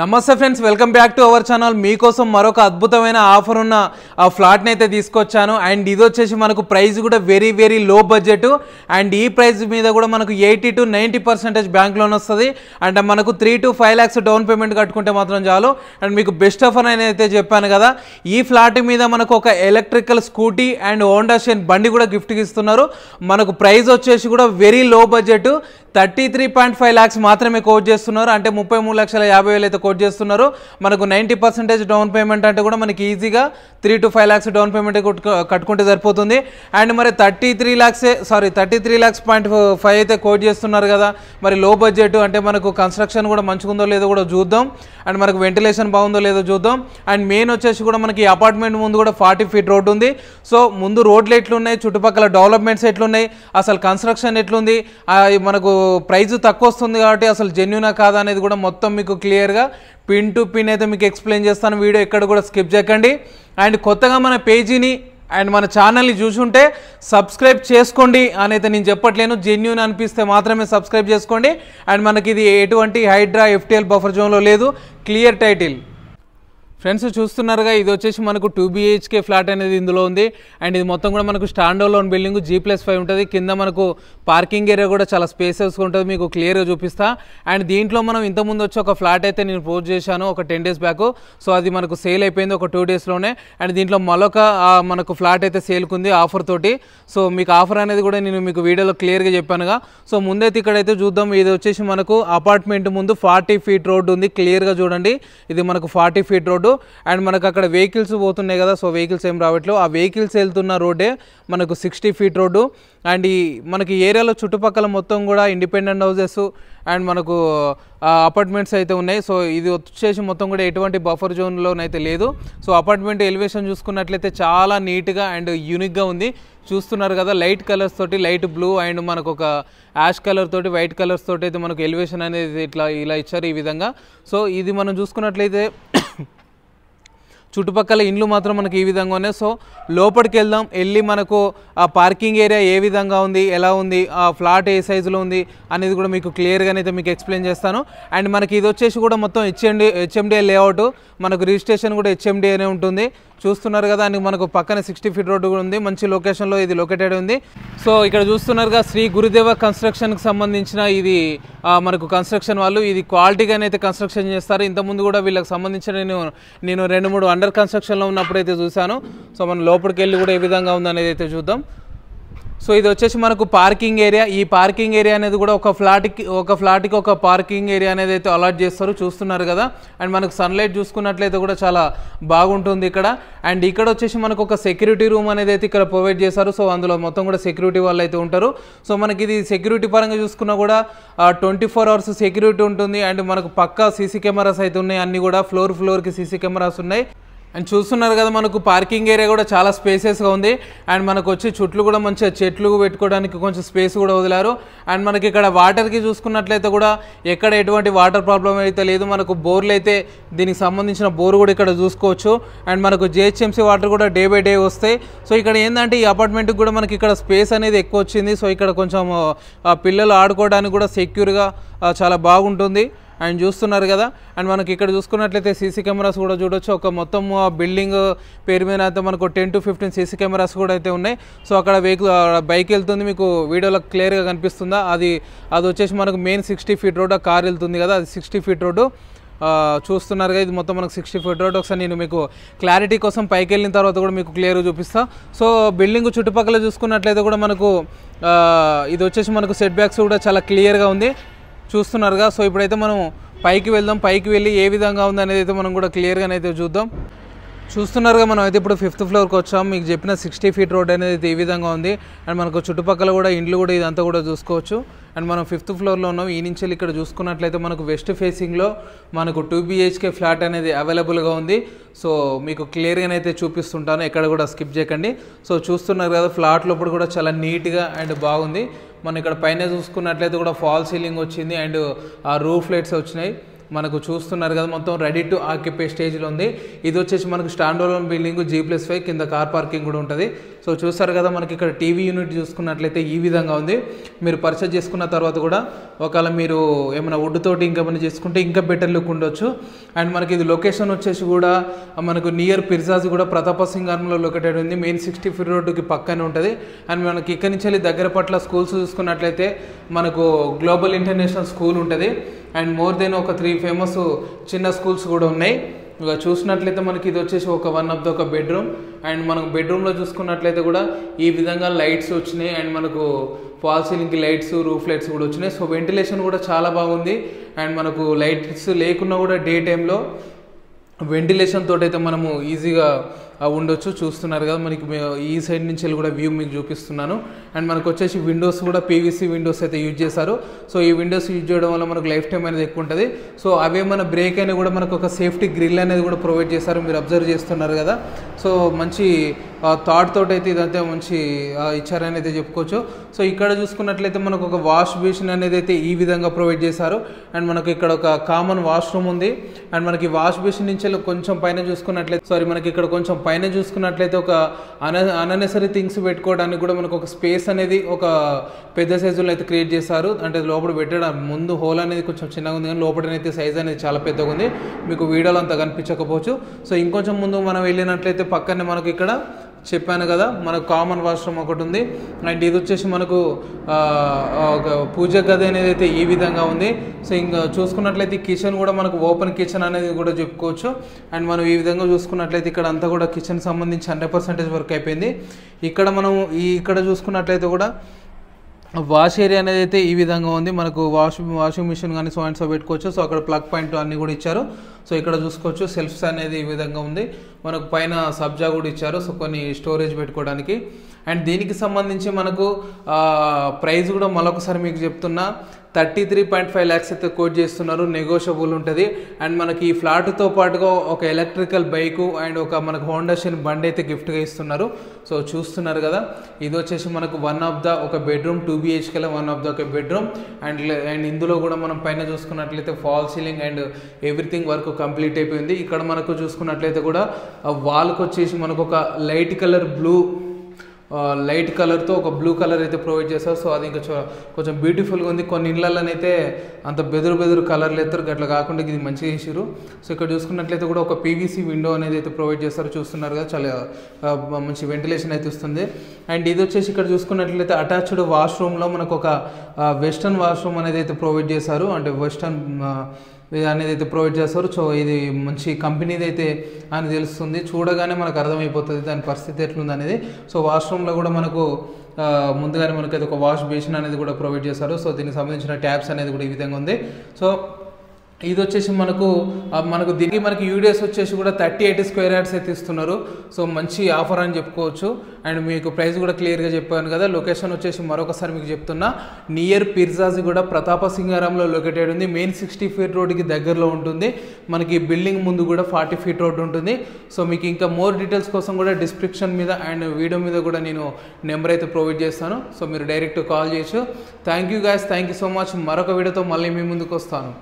నమస్తే friends, welcome back to our channel. మీకోసం మరొక అద్భుతమైన ఆఫర్ ఉన్న ఆ ఫ్లాట్ని అయితే తీసుకొచ్చాను. అండ్ ఇది వచ్చేసి మనకు ప్రైస్ కూడా వెరీ లో బడ్జెట్. అండ్ ఈ ప్రైస్ మీద కూడా మనకు 80 to 90% బ్యాంక్ లోన్ వస్తుంది. అండ్ మనకు 3 to 5 lakhs డౌన్ పేమెంట్ కట్టుకుంటే మాత్రం చాలు. అండ్ మీకు బెస్ట్ ఆఫర్ అని అయితే చెప్పాను కదా, ఈ ఫ్లాట్ మీద మనకు ఒక electrical scooty and Honda shine బండి కూడా గిఫ్ట్కి ఇస్తున్నారు. మనకు ప్రైస్ వచ్చేసి కూడా వెరీ లో బడ్జెట్, 33.5 lakhs మాత్రమే కోట్ చేస్తున్నారు. అంటే 33,50,000 అయితే కోట్ చేస్తున్నారు. మనకు 90% డౌన్ పేమెంట్ అంటే కూడా మనకి ఈజీగా 3 to 5 lakhs డౌన్ పేమెంట్ కట్టుకుంటే సరిపోతుంది. అండ్ మరి 33 lakhs.5 అయితే కోట్ చేస్తున్నారు కదా, మరి లో బడ్జెట్ అంటే మనకు కన్స్ట్రక్షన్ కూడా మంచిగుందో లేదో కూడా చూద్దాం. అండ్ మనకు వెంటిలేషన్ బాగుందో లేదో చూద్దాం. అండ్ మెయిన్ వచ్చేసి కూడా మనకి అపార్ట్మెంట్ ముందు కూడా 40 feet రోడ్ ఉంది. సో ముందు రోడ్లు ఎట్లున్నాయి, చుట్టుపక్కల డెవలప్మెంట్స్ ఎట్లున్నాయి, అసలు కన్స్ట్రక్షన్ ఎట్లుంది, మనకు ప్రైస్ తక్కువ వస్తుంది కాబట్టి అసలు జెన్యూనా కాదా అనేది కూడా మొత్తం మీకు క్లియర్గా పిన్ టు పిన్ అయితే మీకు ఎక్స్ప్లెయిన్ చేస్తాను. వీడియో ఎక్కడ కూడా స్కిప్ చేయకండి. అండ్ కొత్తగా మన పేజీని అండ్ మన ఛానల్ని చూసుంటే సబ్స్క్రైబ్ చేసుకోండి అని అయితే నేను చెప్పట్లేను. జెన్యూన్ అనిపిస్తే మాత్రమే సబ్స్క్రైబ్ చేసుకోండి. అండ్ మనకి ఇది ఎటువంటి హైడ్రా FTL బఫర్ జోన్లో లేదు, క్లియర్ టైటిల్. ఫ్రెండ్స్ చూస్తున్నారుగా, ఇది వచ్చేసి మనకు 2 BHK ఫ్లాట్ అనేది ఇందులో ఉంది. అండ్ ఇది మొత్తం కూడా మనకు స్టాండ్ అలోన్ బిల్డింగ్ G+5 ఉంటుంది. కింద మనకు పార్కింగ్ ఏరియా కూడా చాలా స్పేసెస్గా ఉంటుంది, మీకు క్లియర్గా చూపిస్తా. అండ్ దీంట్లో మనం ఇంతకుముందు వచ్చి ఒక ఫ్లాట్ అయితే నేను పోస్ట్ చేశాను ఒక 10 days బ్యాక్. సో అది మనకు సేల్ అయిపోయింది ఒక 2 daysలోనే. అండ్ దీంట్లో మరొక మనకు ఫ్లాట్ అయితే సేల్కుంది ఆఫర్ తోటి. సో మీకు ఆఫర్ అనేది కూడా నేను మీకు వీడియోలో క్లియర్గా చెప్పానుగా. సో ముందైతే ఇక్కడైతే చూద్దాం. ఇది వచ్చేసి మనకు అపార్ట్మెంట్ ముందు 40 feet రోడ్డు ఉంది, క్లియర్గా చూడండి. ఇది మనకు 40 feet రోడ్డు. అండ్ మనకు అక్కడ వెహికల్స్ పోతున్నాయి కదా, సో వెహికల్స్ ఏం రావట్లేదు. ఆ వెహికల్స్ వెళ్తున్న రోడ్డే మనకు 60 feet రోడ్డు. అండ్ ఈ మనకి ఏరియాలో చుట్టుపక్కల మొత్తం కూడా ఇండిపెండెంట్ హౌసెస్ అండ్ మనకు అపార్ట్మెంట్స్ అయితే ఉన్నాయి. సో ఇది వచ్చేసి మొత్తం కూడా ఎటువంటి బఫర్ జోన్లోనైతే లేదు. సో అపార్ట్మెంట్ ఎలివేషన్ చూసుకున్నట్లయితే చాలా నీట్గా అండ్ యూనిక్గా ఉంది. చూస్తున్నారు కదా, లైట్ కలర్స్ తోటి, లైట్ బ్లూ అండ్ మనకు ఒక యాష్ కలర్ తోటి, వైట్ కలర్స్ తోటి అయితే మనకు ఎలివేషన్ అనేది ఇలా ఇచ్చారు ఈ విధంగా. సో ఇది మనం చూసుకున్నట్లయితే చుట్టుపక్కల ఇండ్లు మాత్రం మనకి ఈ విధంగా ఉన్నాయి. సో లోపలికి వెళ్దాం, వెళ్ళి మనకు ఆ పార్కింగ్ ఏరియా ఏ విధంగా ఉంది, ఎలా ఉంది, ఆ ఫ్లాట్ ఏ సైజులో ఉంది అనేది కూడా మీకు క్లియర్గానైతే మీకు ఎక్స్ప్లెయిన్ చేస్తాను. అండ్ మనకి ఇది వచ్చేసి కూడా మొత్తం HMDA లేఅవుట్, మనకు రిజిస్ట్రేషన్ కూడా HMDA అనే ఉంటుంది. చూస్తున్నారు కదా, అండ్ మనకు పక్కన 60 feet రోడ్డు కూడా ఉంది, మంచి లొకేషన్లో ఇది లొకేటెడ్ ఉంది. సో ఇక్కడ చూస్తున్నారుగా, శ్రీ గురుదేవ కన్స్ట్రక్షన్కి సంబంధించిన ఇది మనకు కన్స్ట్రక్షన్ వాళ్ళు ఇది క్వాలిటీగానైతే కన్స్ట్రక్షన్ చేస్తారు. ఇంతకుముందు కూడా వీళ్ళకి సంబంధించిన నేను 2-3 అండర్ కన్స్ట్రక్షన్లో ఉన్నప్పుడు అయితే చూశాను. సో మనం లోపలికి వెళ్ళి కూడా ఏ విధంగా ఉందనేది అయితే చూద్దాం. సో ఇది వచ్చేసి మనకు పార్కింగ్ ఏరియా. ఈ పార్కింగ్ ఏరియా అనేది కూడా ఒక ఫ్లాట్కి ఒక పార్కింగ్ ఏరియా అనేది అయితే అలాట్ చేస్తారు. చూస్తున్నారు కదా, అండ్ మనకు సన్లైట్ చూసుకున్నట్లయితే కూడా చాలా బాగుంటుంది ఇక్కడ. అండ్ ఇక్కడ వచ్చేసి మనకు ఒక సెక్యూరిటీ రూమ్ అనేది అయితే ఇక్కడ ప్రొవైడ్ చేశారు. సో అందులో మొత్తం కూడా సెక్యూరిటీ వాళ్ళు అయితే ఉంటారు. సో మనకి ఇది సెక్యూరిటీ పరంగా చూసుకున్నా కూడా 24 hours సెక్యూరిటీ ఉంటుంది. అండ్ మనకు పక్కా CC కెమెరాస్ అయితే ఉన్నాయి, అన్ని కూడా ఫ్లోర్కి CC కెమెరాస్ ఉన్నాయి. అండ్ చూస్తున్నారు కదా, మనకు పార్కింగ్ ఏరియా కూడా చాలా స్పేసెస్గా ఉంది. అండ్ మనకు వచ్చి చుట్లు కూడా మంచిగా చెట్లు పెట్టుకోవడానికి కొంచెం స్పేస్ కూడా వదిలారు. అండ్ మనకి ఇక్కడ వాటర్కి చూసుకున్నట్లయితే కూడా ఎక్కడ ఎటువంటి వాటర్ ప్రాబ్లం అయితే లేదు. మనకు బోర్లు అయితే దీనికి సంబంధించిన బోర్ కూడా ఇక్కడ చూసుకోవచ్చు. అండ్ మనకు GHMC వాటర్ కూడా డే బై డే వస్తాయి. సో ఇక్కడ ఏంటంటే ఈ అపార్ట్మెంట్కి కూడా మనకి ఇక్కడ స్పేస్ అనేది ఎక్కువ వచ్చింది. సో ఇక్కడ కొంచెం పిల్లలు ఆడుకోవడానికి కూడా సెక్యూర్గా చాలా బాగుంటుంది. అండ్ చూస్తున్నారు కదా, అండ్ మనకి ఇక్కడ చూసుకున్నట్లయితే CC కెమెరాస్ కూడా చూడొచ్చు. ఒక మొత్తం బిల్డింగ్ పేరు మీద అయితే మనకు 10 to 15 CC కెమెరాస్ కూడా అయితే ఉన్నాయి. సో అక్కడ బైక్ వెళ్తుంది, మీకు వీడియోలో క్లియర్గా కనిపిస్తుందా, అది వచ్చేసి మనకు మెయిన్ 60 feet రోడ్. ఆ కార్ వెళ్తుంది కదా, అది 60 feet రోడ్డు. చూస్తున్నారుగా, ఇది మొత్తం మనకు 60 feet రోడ్. ఒకసారి నేను మీకు క్లారిటీ కోసం పైకి వెళ్ళిన తర్వాత కూడా మీకు క్లియర్గా చూపిస్తాను. సో బిల్డింగ్ చుట్టుపక్కల చూసుకున్నట్లయితే కూడా మనకు ఇది వచ్చేసి మనకు సెట్ బ్యాక్స్ కూడా చాలా క్లియర్గా ఉంది. చూస్తున్నారుగా. సో ఇప్పుడైతే మనం పైకి వెళ్దాం, పైకి వెళ్ళి ఏ విధంగా ఉంది అనేది అయితే మనం కూడా క్లియర్గానైతే చూద్దాం. చూస్తున్నారుగా, మనం అయితే ఇప్పుడు 5th floorకి వచ్చాం. మీకు చెప్పిన 60 feet రోడ్ అనేది ఈ విధంగా ఉంది. అండ్ మనకు చుట్టుపక్కల కూడా ఇండ్లు కూడా ఇదంతా కూడా చూసుకోవచ్చు. అండ్ మనం 5th floorలో ఉన్నాం. ఈ నుంచి ఇక్కడ చూసుకున్నట్లయితే మనకు వెస్ట్ ఫేసింగ్లో మనకు 2 BHK ఫ్లాట్ అనేది అవైలబుల్గా ఉంది. సో మీకు క్లియర్గానైతే చూపిస్తుంటాను, ఎక్కడ కూడా స్కిప్ చేయకండి. సో చూస్తున్నారు కదా, ఫ్లాట్ లోపల కూడా చాలా నీట్గా అండ్ బాగుంది. మనం ఇక్కడ పైన చూసుకున్నట్లయితే కూడా ఫాల్ సీలింగ్ వచ్చింది అండ్ ఆ రూఫ్ లైట్స్ వచ్చినాయి. మనకు చూస్తున్నారు కదా, మొత్తం రెడీ టు ఆక్యుపై స్టేజ్లో ఉంది. ఇది వచ్చేసి మనకు స్టాండ్ అలోన్ బిల్డింగ్ G+5, కింద కార్ పార్కింగ్ కూడా ఉంటుంది. సో చూస్తారు కదా మనకి ఇక్కడ టీవీ యూనిట్ చూసుకున్నట్లయితే ఈ విధంగా ఉంది. మీరు పర్చేజ్ చేసుకున్న తర్వాత కూడా ఒకవేళ మీరు ఏమైనా వుడ్ తోటి ఇంకేమైనా చేసుకుంటే ఇంకా బెటర్ లుక్ ఉండొచ్చు. అండ్ మనకి ఇది లొకేషన్ వచ్చేసి కూడా మనకు నియర్ పిర్జాజ్ కూడా ప్రతాప సింగారంలో లొకేటెడ్ ఉంది. మెయిన్ 60 ఫీట్ రోడ్డుకి పక్కనే ఉంటుంది. అండ్ మనకి ఇక్కడి నుంచి వెళ్ళి దగ్గర పట్ల స్కూల్స్ చూసుకున్నట్లయితే మనకు గ్లోబల్ ఇంటర్నేషనల్ స్కూల్ ఉంటుంది. అండ్ మోర్ దెన్ ఒక 3 ఫేమస్ చిన్న స్కూల్స్ కూడా ఉన్నాయి. ఇక చూసినట్లయితే మనకి ఇది వచ్చేసి వన్ ఆఫ్ ద ఒక బెడ్రూమ్. అండ్ మనకు బెడ్రూమ్లో చూసుకున్నట్లయితే కూడా ఈ విధంగా లైట్స్ వచ్చినాయి. అండ్ మనకు ఫాల్ సీలింగ్కి లైట్స్, రూఫ్ లైట్స్ కూడా వచ్చినాయి. సో వెంటిలేషన్ కూడా చాలా బాగుంది. అండ్ మనకు లైట్స్ లేకున్నా కూడా డే టైంలో వెంటిలేషన్ తోటి అయితే మనము ఈజీగా ఉండొచ్చు. చూస్తున్నారు కదా మనకి ఈ సైడ్ నుంచి వెళ్ళి కూడా వ్యూ మీకు చూపిస్తున్నాను. అండ్ మనకు వచ్చేసి విండోస్ కూడా పీవీసీ విండోస్ అయితే యూజ్ చేశారు. సో ఈ విండోస్ యూజ్ చేయడం వల్ల మనకు లైఫ్ టైం అనేది ఎక్కువ ఉంటుంది. సో అవేమైనా బ్రేక్ అయినా కూడా మనకు ఒక సేఫ్టీ గ్రిల్ అనేది కూడా ప్రొవైడ్ చేశారు. మీరు అబ్జర్వ్ చేస్తున్నారు కదా. సో మంచి థాట్ తోటి అయితే ఇదంతా మంచి ఇచ్చారని అయితే చెప్పుకోవచ్చు. సో ఇక్కడ చూసుకున్నట్లయితే మనకు ఒక వాష్ బేసిన్ అనేది అయితే ఈ విధంగా ప్రొవైడ్ చేశారు. అండ్ మనకి ఇక్కడ ఒక కామన్ వాష్రూమ్ ఉంది. అండ్ మనకి వాష్ బేసిన్ నుంచి కొంచెం పైన చూసుకున్నట్లయితే మనకి ఇక్కడ కొంచెం పైన చూసుకున్నట్లయితే ఒక అన్నెసరీ థింగ్స్ పెట్టుకోవడానికి కూడా మనకు ఒక స్పేస్ అనేది ఒక పెద్ద సైజులో అయితే క్రియేట్ చేశారు. అంటే లోపల పెట్టడం ముందు హోల్ అనేది కొంచెం చిన్నగా ఉంది, కానీ లోపలనైతే సైజ్ అనేది చాలా పెద్దగా ఉంది. మీకు వీడియోలో అంతా కనిపించకపోవచ్చు. సో ఇంకొంచెం ముందు మనం వెళ్ళినట్లయితే పక్కనే మనకు ఇక్కడ చెప్పాను కదా మనకు కామన్ వాష్రూమ్ ఒకటి ఉంది. అండ్ ఇది వచ్చేసి మనకు ఒక పూజ గది అనేది అయితే ఈ విధంగా ఉంది. సో ఇంకా చూసుకున్నట్లయితే కిచెన్ కూడా మనకు ఓపెన్ కిచెన్ అనేది కూడా చెప్పుకోవచ్చు. అండ్ మనం ఈ విధంగా చూసుకున్నట్లయితే ఇక్కడ అంతా కూడా కిచెన్ సంబంధించి 100% వర్క్ అయిపోయింది. ఇక్కడ మనం ఇక్కడ చూసుకున్నట్లయితే కూడా వాష్ ఏరియా అనేది అయితే ఈ విధంగా ఉంది. మనకు వాషింగ్ మిషన్ కానీ సో అండ్ సో పెట్టుకోవచ్చు. సో అక్కడ ప్లగ్ పాయింట్ అన్నీ కూడా ఇచ్చారు. సో ఇక్కడ చూసుకోవచ్చు సెల్ఫ్స్ అనేది ఈ విధంగా ఉంది. మనకు పైన సబ్జా కూడా ఇచ్చారు. సో కొన్ని స్టోరేజ్ పెట్టుకోవడానికి. అండ్ దీనికి సంబంధించి మనకు ప్రైస్ కూడా మరొకసారి మీకు చెప్తున్నా 33.5 lakhs అయితే కోట్ చేస్తున్నారు. నెగోషియబుల్ ఉంటుంది. అండ్ మనకి ఈ ఫ్లాట్తో పాటుగా ఒక ఎలక్ట్రికల్ బైకు అండ్ ఒక మనకు హోండా షైన్ బండి అయితే గిఫ్ట్గా ఇస్తున్నారు. సో చూస్తున్నారు కదా. ఇది వచ్చేసి మనకు వన్ ఆఫ్ ద ఒక bedroom 2 BHK one of the ఒక బెడ్రూమ్. అండ్ ఇందులో కూడా మనం పైన చూసుకున్నట్లయితే fall ceiling and everything work complete అయిపోయింది. ఇక్కడ మనకు చూసుకున్నట్లయితే కూడా వాల్కి వచ్చేసి మనకు ఒక లైట్ కలర్తో ఒక బ్లూ కలర్ అయితే ప్రొవైడ్ చేస్తారు. సో అది ఇంకా కొంచెం బ్యూటిఫుల్గా ఉంది. కొన్ని ఇళ్ళలోనైతే అంత బెదురు కలర్లు ఎత్తారు, అట్లా కాకుండా ఇది మంచిగా చేసారు. సో ఇక్కడ చూసుకున్నట్లయితే కూడా ఒక పీవీసీ విండో అనేది అయితే ప్రొవైడ్ చేస్తారు. చూస్తున్నారు కదా, చాలా మంచి వెంటిలేషన్ అయితే వస్తుంది. అండ్ ఇది వచ్చేసి ఇక్కడ చూసుకున్నట్లయితే అటాచ్డ్ వాష్రూమ్లో మనకు ఒక వెస్టర్న్ వాష్రూమ్ అనేది అయితే ప్రొవైడ్ చేశారు. అంటే వెస్టర్న్ అనేది అయితే ప్రొవైడ్ చేస్తారు. సో ఇది మంచి కంపెనీది అయితే అని తెలుస్తుంది. చూడగానే మనకు అర్థమైపోతుంది దాని పరిస్థితి ఎట్లుంది అనేది. సో వాష్రూమ్లో కూడా మనకు ముందుగానే మనకైతే ఒక వాష్ బేసిన్ అనేది కూడా ప్రొవైడ్ చేశారు. సో దీనికి సంబంధించిన ట్యాప్స్ అనేది కూడా ఈ విధంగా ఉంది. సో ఇది వచ్చేసి మనకు దీనికి మనకి యూడిఎస్ వచ్చేసి కూడా 38 స్క్వేర్ యార్డ్స్ అయితే ఇస్తున్నారు. సో మంచి ఆఫర్ అని చెప్పుకోవచ్చు. అండ్ మీకు ప్రైస్ కూడా క్లియర్గా చెప్పాను కదా. లొకేషన్ వచ్చేసి మరొకసారి మీకు చెప్తున్నా, నియర్ పిర్జాజ్ కూడా ప్రతాప సింగారంలో లొకేటెడ్ ఉంది. మెయిన్ 60 ఫీట్ రోడ్డుకి దగ్గరలో ఉంటుంది. మనకి బిల్డింగ్ ముందు కూడా 40 ఫీట్ రోడ్ ఉంటుంది. సో మీకు ఇంకా మోర్ డీటెయిల్స్ కోసం కూడా డిస్క్రిప్షన్ మీద అండ్ వీడియో మీద కూడా నేను నెంబర్ అయితే ప్రొవైడ్ చేస్తాను. సో మీరు డైరెక్ట్ కాల్ చేయొచ్చు. Thank you guys, thank you so much. మరొక వీడియోతో మళ్ళీ మీ ముందుకు వస్తాను.